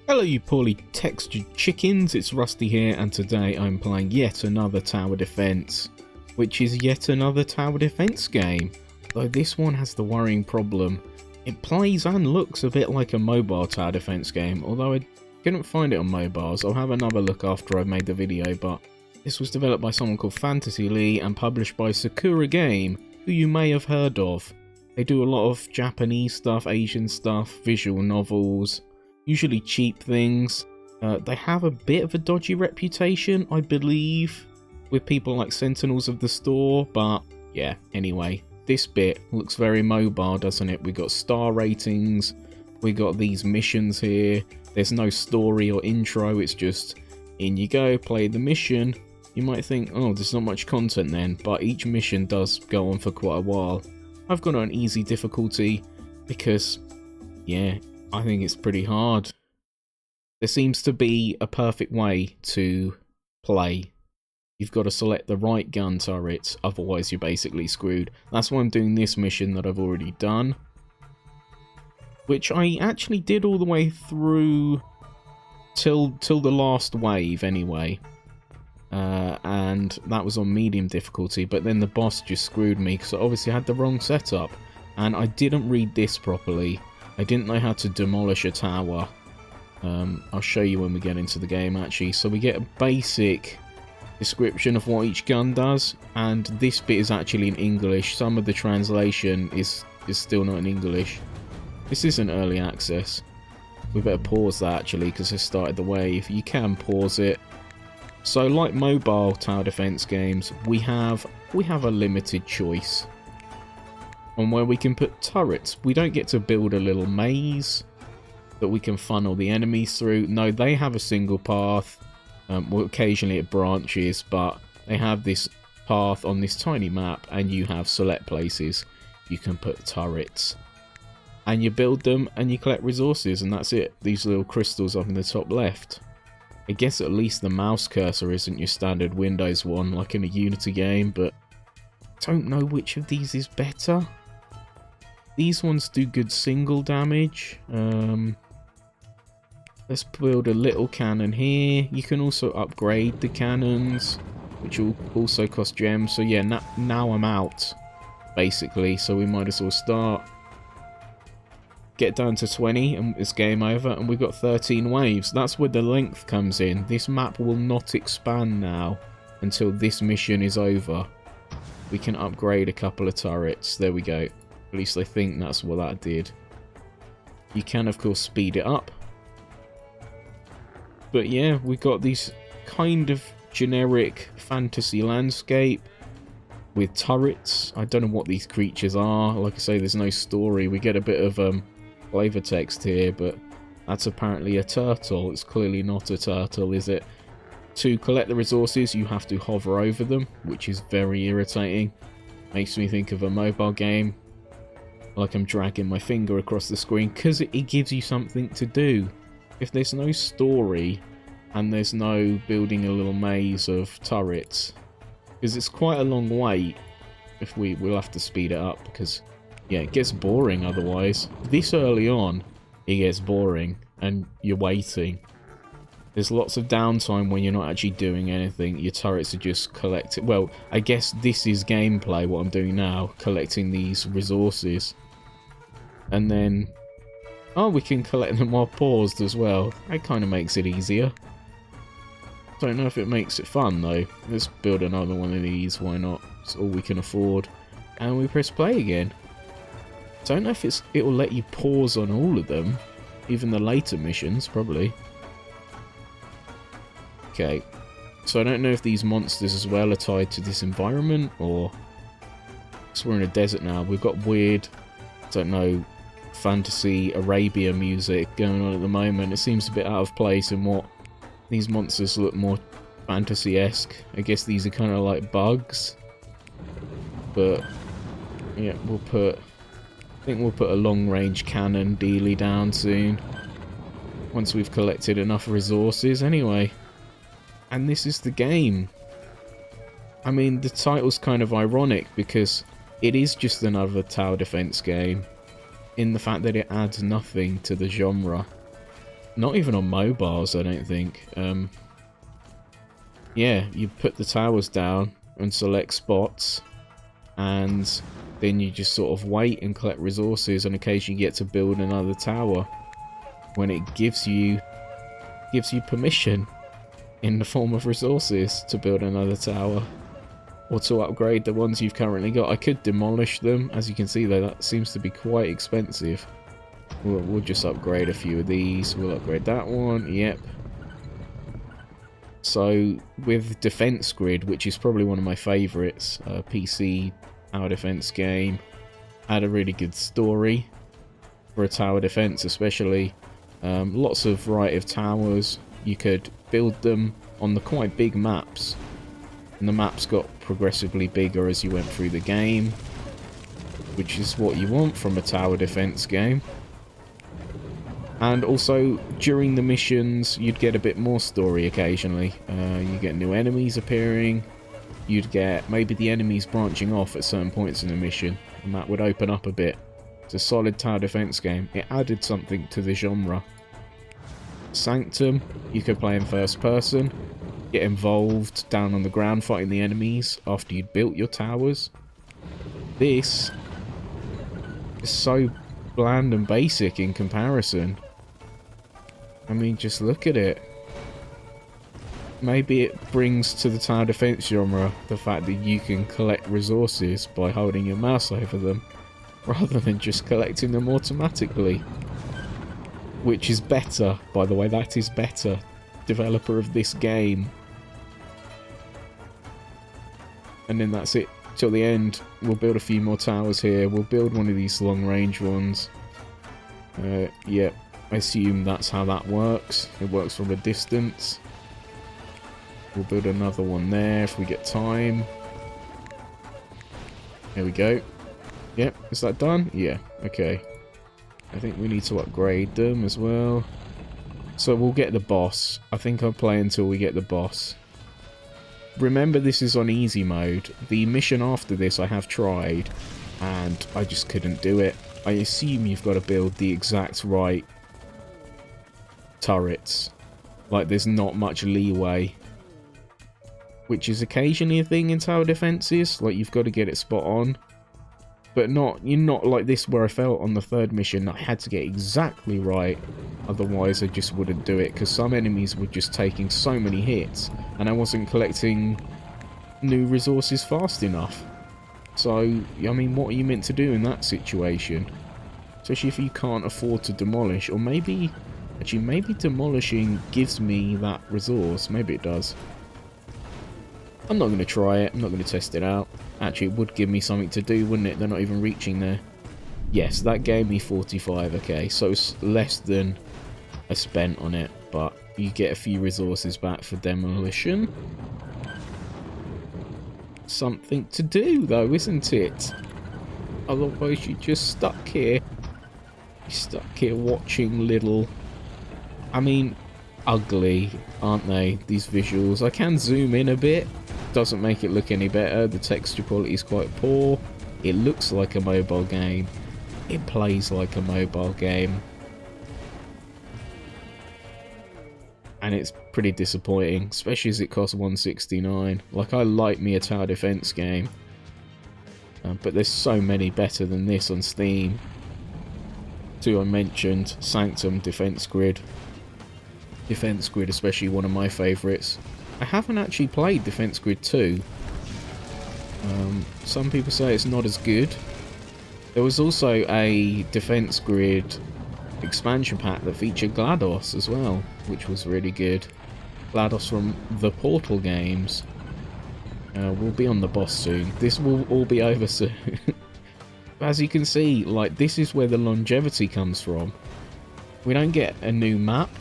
Hello you poorly textured chickens, it's Rusty here and today I'm playing yet another tower defense, which is yet another tower defense game, though this one has the worrying problem. It plays and looks a bit like a mobile tower defense game, although I couldn't find it on mobiles. I'll have another look after I've made the video, but this was developed by someone called Fantasy Lee and published by SakuraGame, who you may have heard of. They do a lot of Japanese stuff, Asian stuff, visual novels, usually cheap things. They have a bit of a dodgy reputation, I believe, with people like Sentinels of the Store, but yeah, anyway, this bit looks very mobile, doesn't it? We got star ratings, we got these missions here, there's no story or intro, it's just in you go, play the mission. You might think, oh, there's not much content then, but each mission does go on for quite a while. I've got an easy difficulty because, yeah, I think it's pretty hard. There seems to be a perfect way to play. You've got to select the right gun turret, otherwise you're basically screwed. That's why I'm doing this mission that I've already done, which I actually did all the way through till the last wave anyway. And that was on medium difficulty, but then the boss just screwed me because I obviously had the wrong setup and I didn't read this properly. I didn't know how to demolish a tower. I'll show you when we get into the game actually. So we get a basic description of what each gun does, and this bit is actually in English. Some of the translation is still not in English. This isn't early access. We better pause that actually because I started the wave. You can pause it. So like mobile tower defense games, we have a limited choice on where we can put turrets. We don't get to build a little maze that we can funnel the enemies through. No, they have a single path. Well, occasionally it branches, but they have this path on this tiny map, and you have select places you can put turrets. And you build them, and you collect resources, and that's it. These little crystals up in the top left. I guess at least the mouse cursor isn't your standard Windows one, like in a Unity game, but I don't know which of these is better. These ones do good single damage. Let's build a little cannon here. You can also upgrade the cannons, which will also cost gems. So yeah, now I'm out, basically. So we might as well start. Get down to 20 and it's game over. And we've got 13 waves. That's where the length comes in. This map will not expand now until this mission is over. We can upgrade a couple of turrets. There we go. At least I think that's what that did. You can, of course, speed it up. But yeah, we got these kind of generic fantasy landscape with turrets. I don't know what these creatures are. Like I say, there's no story. We get a bit of flavor text here, but that's apparently a turtle. It's clearly not a turtle, is it? To collect the resources, you have to hover over them, which is very irritating. Makes me think of a mobile game. Like I'm dragging my finger across the screen because it gives you something to do. If there's no story and there's no building a little maze of turrets, because it's quite a long wait. If we'll have to speed it up because yeah, it gets boring otherwise. This early on it gets boring and you're waiting. There's lots of downtime when you're not actually doing anything. Your turrets are just collecting. Well, I guess this is gameplay, what I'm doing now, collecting these resources. And then, oh, we can collect them while paused as well. That kind of makes it easier. Don't know if it makes it fun though. Let's build another one of these, why not? It's all we can afford. And we press play again. Don't know if it will let you pause on all of them. Even the later missions, probably. Okay. So I don't know if these monsters as well are tied to this environment, or... So we're in a desert now. We've got weird, don't know, fantasy Arabia music going on at the moment. It seems a bit out of place in what these monsters look more fantasy-esque. I guess these are kind of like bugs, but yeah, I think we'll put a long-range cannon dealy down soon once we've collected enough resources anyway. And this is the game. I mean, the title's kind of ironic because it is just another tower defense game, in the fact that it adds nothing to the genre. Not even on mobiles, I don't think. Yeah, you put the towers down and select spots, and then you just sort of wait and collect resources, and occasionally you get to build another tower when it gives you permission in the form of resources to build another tower or to upgrade the ones you've currently got. I could demolish them. As you can see though, that seems to be quite expensive. We'll just upgrade a few of these. We'll upgrade that one. Yep. So with Defense Grid, which is probably one of my favourites, PC tower defense game, had a really good story for a tower defense, especially. Lots of variety of towers. You could build them on the quite big maps, and the maps got progressively bigger as you went through the game, which is what you want from a tower defense game. And also, during the missions, you'd get a bit more story occasionally. You get new enemies appearing. You'd get maybe the enemies branching off at certain points in the mission, and that would open up a bit. It's a solid tower defense game. It added something to the genre. Sanctum, you could play in first person, get involved down on the ground fighting the enemies after you'd built your towers. This is so bland and basic in comparison. I mean, just look at it. Maybe it brings to the tower defense genre the fact that you can collect resources by holding your mouse over them, rather than just collecting them automatically. Which is better, by the way, that is better. Developer of this game. And then that's it till the end. We'll build a few more towers here. We'll build one of these long range ones. Yeah, I assume that's how that works. It works from a distance. We'll build another one there if we get time. There we go. Yep, is that done? Yeah, okay. I think we need to upgrade them as well. So we'll get the boss. I think I'll play until we get the boss. Remember, this is on easy mode. The mission after this I have tried, and I just couldn't do it. I assume you've got to build the exact right turrets. Like, there's not much leeway. Which is occasionally a thing in tower defenses. Like, you've got to get it spot on. But you're not like this where I felt on the third mission. I had to get exactly right. Otherwise, I just wouldn't do it. Because some enemies were just taking so many hits. And I wasn't collecting new resources fast enough. So, I mean, what are you meant to do in that situation? Especially if you can't afford to demolish. Or maybe, actually, maybe demolishing gives me that resource. Maybe it does. I'm not going to try it. I'm not going to test it out. Actually, it would give me something to do, wouldn't it? They're not even reaching there. Yes, that gave me 45. Okay, so it's less than I spent on it. But you get a few resources back for demolition. Something to do, though, isn't it? Otherwise, you're just stuck here. You're stuck here watching little... I mean, ugly, aren't they, these visuals? I can zoom in a bit. Doesn't make it look any better. The texture quality is quite poor. It looks like a mobile game. It plays like a mobile game. And it's pretty disappointing, especially as it costs $169. Like, I like me a tower defense game. But there's so many better than this on Steam. Two I mentioned, Sanctum, Defense Grid. Defense Grid, especially one of my favourites. I haven't actually played Defense Grid 2. Some people say it's not as good. There was also a Defense Grid expansion pack that featured GLaDOS as well, which was really good. GLaDOS from the Portal games. We'll be on the boss soon. This will all be over soon. As you can see, like, this is where the longevity comes from. We don't get a new map.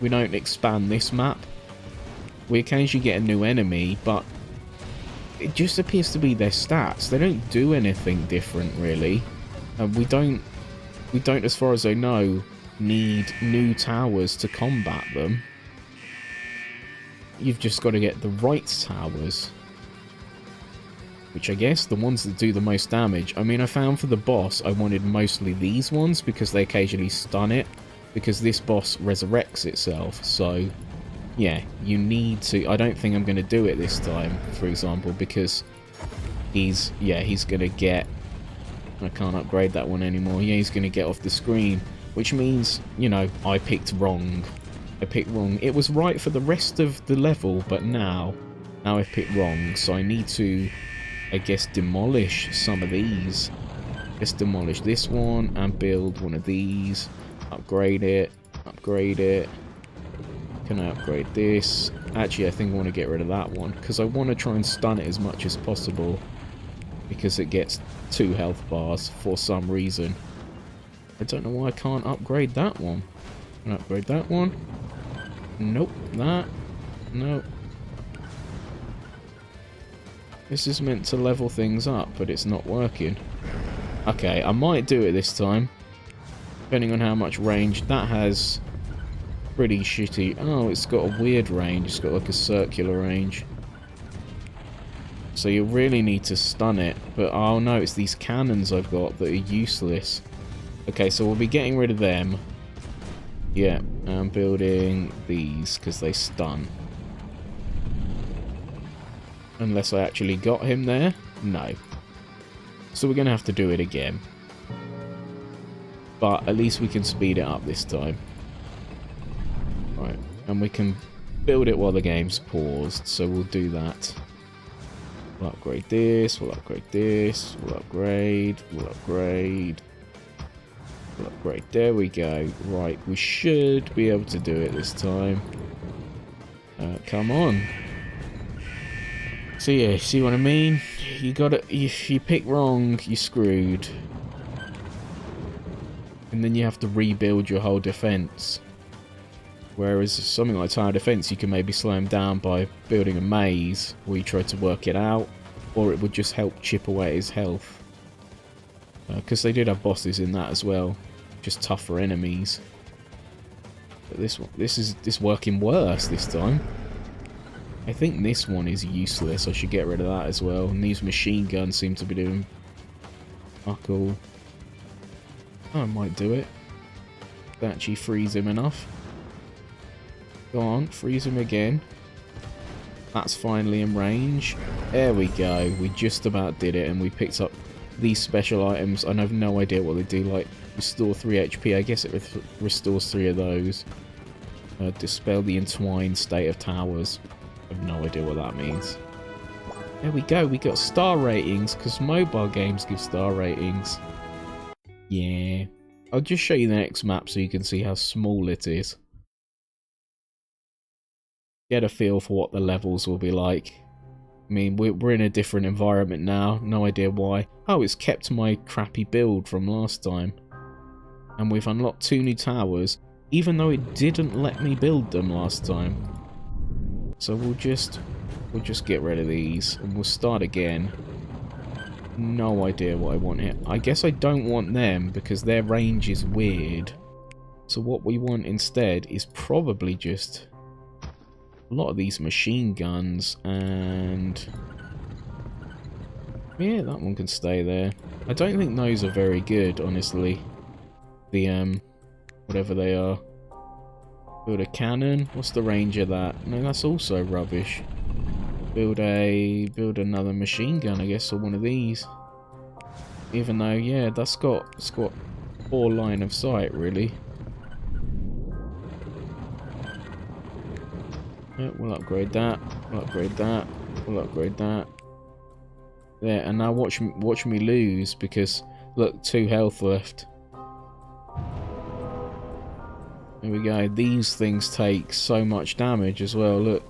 We don't expand this map. We occasionally get a new enemy, but it just appears to be their stats. They don't do anything different, really. We don't, as far as I know, need new towers to combat them. You've just got to get the right towers. Which I guess the ones that do the most damage. I mean, I found for the boss, I wanted mostly these ones because they occasionally stun it. because this boss resurrects itself. So yeah, you need to. I don't think I'm going to do it this time, for example, because he's going to get. I can't upgrade that one anymore. Yeah, he's going to get off the screen, which means, you know, I picked wrong. It was right for the rest of the level, but now I've picked wrong. So I need to, I guess, demolish some of these. Let's demolish this one and build one of these. Upgrade it. Upgrade it. Can I upgrade this? Actually, I think I want to get rid of that one because I want to try and stun it as much as possible, because it gets 2 health bars for some reason. I don't know why I can't upgrade that one. Can I upgrade that one? Nope. That? Nope. This is meant to level things up, but it's not working. Okay, I might do it this time, depending on how much range. That has pretty shitty. Oh, it's got a weird range. It's got like a circular range. So you really need to stun it. But oh no, it's these cannons I've got that are useless. Okay, so we'll be getting rid of them. Yeah, I'm building these because they stun. Unless I actually got him there? No. So we're going to have to do it again. But at least we can speed it up this time. Right, and we can build it while the game's paused, so we'll do that. We'll upgrade this, we'll upgrade this, we'll upgrade, we'll upgrade. We'll upgrade, there we go. Right, we should be able to do it this time. Come on. So yeah, see what I mean? You gotta, if you pick wrong, you're screwed. And then you have to rebuild your whole defense. Whereas something like tower defense, you can maybe slow him down by building a maze, where you try to work it out, or it would just help chip away at his health. Because they did have bosses in that as well, just tougher enemies. But this is working worse this time. I think this one is useless. I should get rid of that as well. And these machine guns seem to be doing fuck all. Oh, I might do it. That actually frees him enough. Go on, freeze him again. That's finally in range. There we go. We just about did it, and we picked up these special items. I have no idea what they do, like restore 3 HP. I guess it restores 3 of those. Dispel the entwined state of towers. I have no idea what that means. There we go. We got star ratings, because mobile games give star ratings. Yeah. I'll just show you the next map so you can see how small it is. Get a feel for what the levels will be like. I mean, we're in a different environment now. No idea why. Oh, it's kept my crappy build from last time. And we've unlocked 2 new towers, even though it didn't let me build them last time. So we'll just get rid of these, and we'll start again. No idea what I want here. I guess I don't want them, because their range is weird. So what we want instead is probably just a lot of these machine guns, and yeah, that one can stay there. I don't think those are very good, honestly. The whatever they are. Build a cannon. What's the range of that? No, that's also rubbish. Build another machine gun, I guess, or one of these. Even though, yeah, it's got poor line of sight, really. Yeah, we'll upgrade that. We'll upgrade that. We'll upgrade that. There, and now watch me lose, because look, 2 health left. There we go. These things take so much damage as well. Look.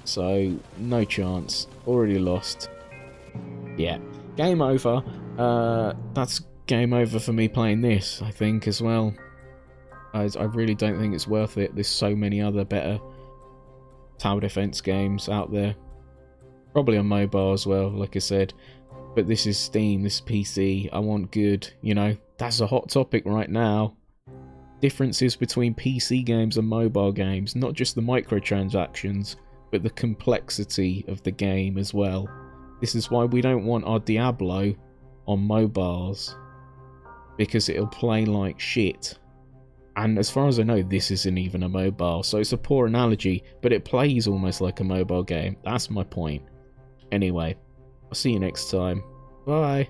So no chance. Already lost. Yeah. Game over. That's game over for me playing this, I think, as well. I really don't think it's worth it. There's so many other better tower defense games out there. Probably on mobile as well, like I said. But this is Steam, this is PC. I want good, you know. That's a hot topic right now. Differences between PC games and mobile games. Not just the microtransactions, but the complexity of the game as well. This is why we don't want our Diablo on mobiles. because it'll play like shit. And as far as I know, this isn't even a mobile, so it's a poor analogy, but it plays almost like a mobile game. That's my point. Anyway, I'll see you next time. Bye.